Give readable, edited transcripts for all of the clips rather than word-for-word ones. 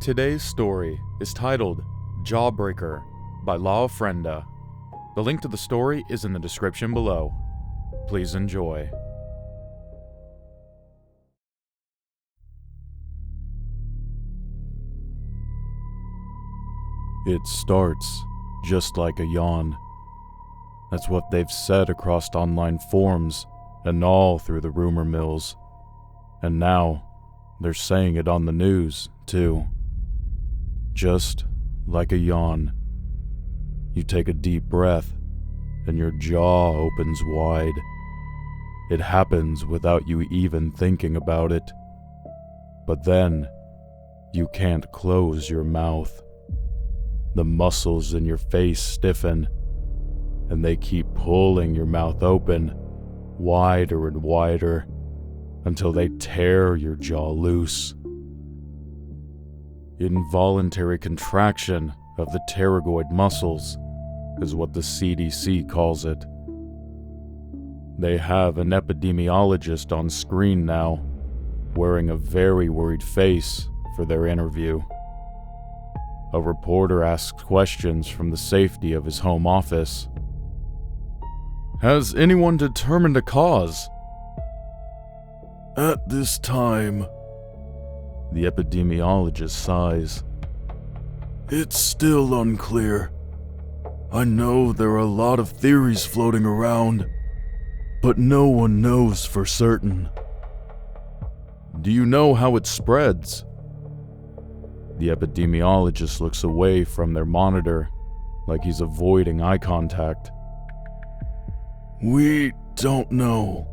Today's story is titled Jawbreaker by LaOfrenda. The link to the story is in the description below. Please enjoy. It starts just like a yawn. That's what they've said across online forums and all through the rumor mills. And now, they're saying it on the news, too. Just like a yawn. You take a deep breath, and your jaw opens wide. It happens without you even thinking about it. But then, you can't close your mouth. The muscles in your face stiffen, and they keep pulling your mouth open, wider and wider, until they tear your jaw loose. Involuntary contraction of the pterygoid muscles is what the CDC calls it. They have an epidemiologist on screen now, wearing a very worried face for their interview. A reporter asks questions from the safety of his home office. Has anyone determined a cause? At this time, the epidemiologist sighs. It's still unclear. I know there are a lot of theories floating around, but no one knows for certain. Do you know how it spreads? The epidemiologist looks away from their monitor, like he's avoiding eye contact. We don't know.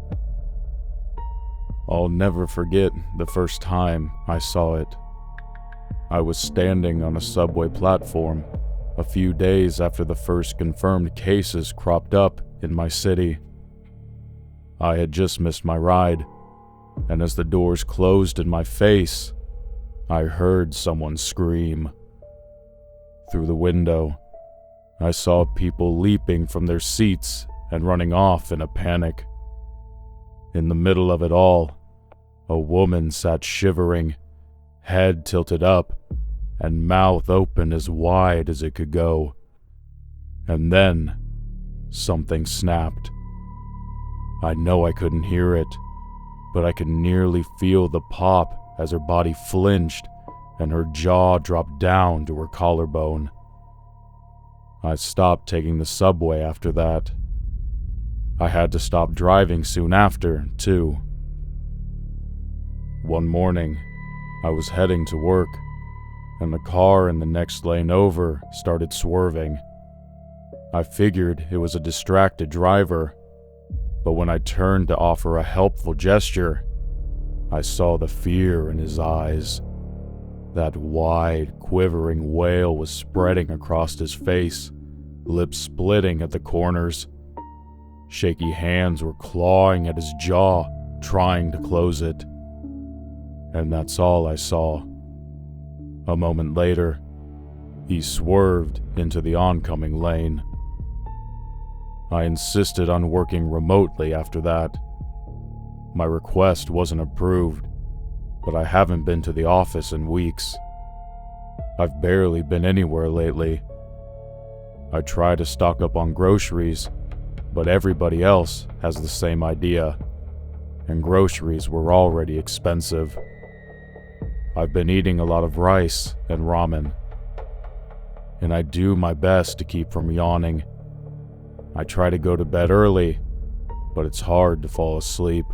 I'll never forget the first time I saw it. I was standing on a subway platform a few days after the first confirmed cases cropped up in my city. I had just missed my ride, and as the doors closed in my face, I heard someone scream. Through the window, I saw people leaping from their seats and running off in a panic. In the middle of it all, a woman sat shivering, head tilted up, and mouth open as wide as it could go. And then, something snapped. I know I couldn't hear it, but I could nearly feel the pop as her body flinched and her jaw dropped down to her collarbone. I stopped taking the subway after that. I had to stop driving soon after, too. One morning, I was heading to work, and the car in the next lane over started swerving. I figured it was a distracted driver, but when I turned to offer a helpful gesture, I saw the fear in his eyes. That wide, quivering wail was spreading across his face, lips splitting at the corners. Shaky hands were clawing at his jaw, trying to close it. And that's all I saw. A moment later, he swerved into the oncoming lane. I insisted on working remotely after that. My request wasn't approved, but I haven't been to the office in weeks. I've barely been anywhere lately. I try to stock up on groceries, but everybody else has the same idea, and groceries were already expensive. I've been eating a lot of rice and ramen, and I do my best to keep from yawning. I try to go to bed early, but it's hard to fall asleep.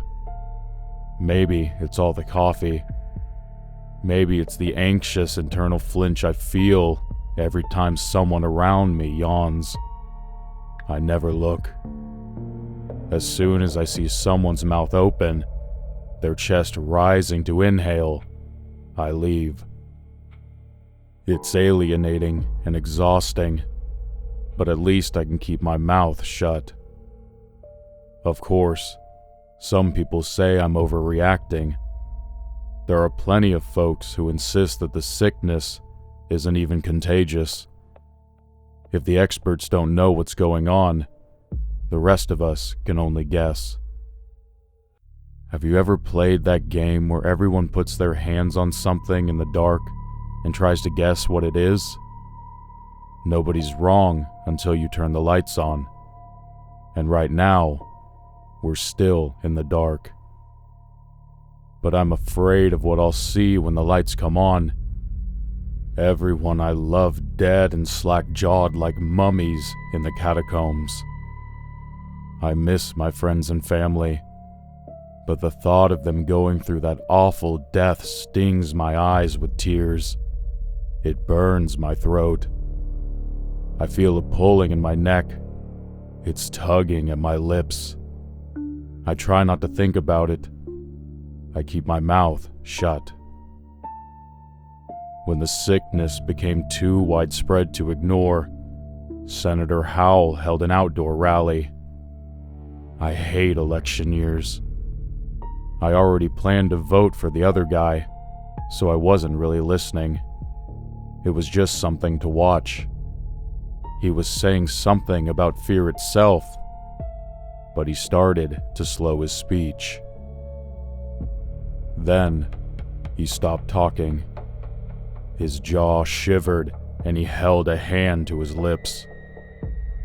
Maybe it's all the coffee. Maybe it's the anxious internal flinch I feel every time someone around me yawns. I never look. As soon as I see someone's mouth open, their chest rising to inhale, I leave. It's alienating and exhausting, but at least I can keep my mouth shut. Of course, some people say I'm overreacting. There are plenty of folks who insist that the sickness isn't even contagious. If the experts don't know what's going on, the rest of us can only guess. Have you ever played that game where everyone puts their hands on something in the dark and tries to guess what it is? Nobody's wrong until you turn the lights on. And right now, we're still in the dark. But I'm afraid of what I'll see when the lights come on. Everyone I love dead and slack-jawed like mummies in the catacombs. I miss my friends and family, but the thought of them going through that awful death stings my eyes with tears. It burns my throat. I feel a pulling in my neck. It's tugging at my lips. I try not to think about it. I keep my mouth shut. When the sickness became too widespread to ignore, Senator Howell held an outdoor rally. I hate election years. I already planned to vote for the other guy, so I wasn't really listening. It was just something to watch. He was saying something about fear itself, but he started to slow his speech. Then, he stopped talking. His jaw shivered and he held a hand to his lips.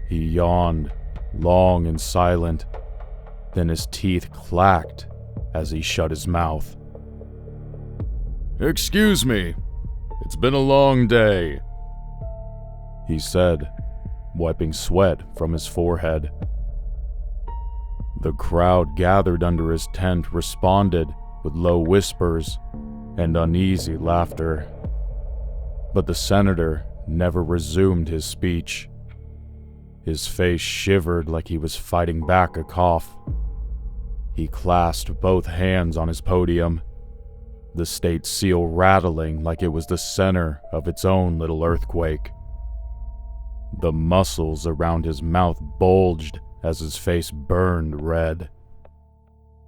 He yawned, long and silent, then his teeth clacked as he shut his mouth. "Excuse me, it's been a long day," he said, wiping sweat from his forehead. The crowd gathered under his tent responded with low whispers and uneasy laughter. But the senator never resumed his speech. His face shivered like he was fighting back a cough. He clasped both hands on his podium, the state seal rattling like it was the center of its own little earthquake. The muscles around his mouth bulged as his face burned red.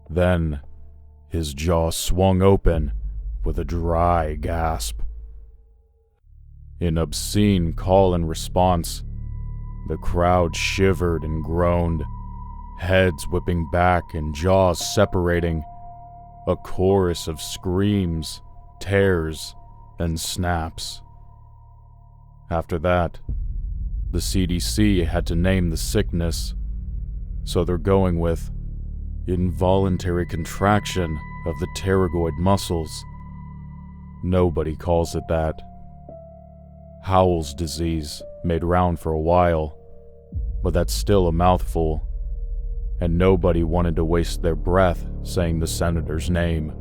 Then, his jaw swung open with a dry gasp. In obscene call and response, the crowd shivered and groaned, heads whipping back and jaws separating, a chorus of screams, tears, and snaps. After that, the CDC had to name the sickness, so they're going with involuntary contraction of the pterygoid muscles. Nobody calls it that. Howell's disease made round for a while, but that's still a mouthful, and nobody wanted to waste their breath saying the senator's name.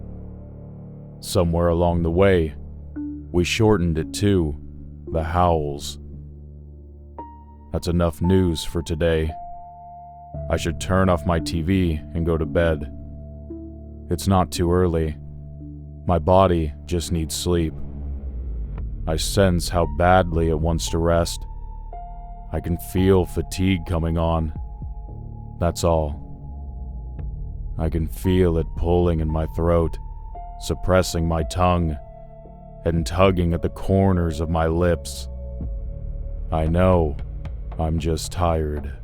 Somewhere along the way, we shortened it to the Howells. That's enough news for today. I should turn off my TV and go to bed. It's not too early. My body just needs sleep. I sense how badly it wants to rest. I can feel fatigue coming on. That's all. I can feel it pulling in my throat, suppressing my tongue, and tugging at the corners of my lips. I know I'm just tired.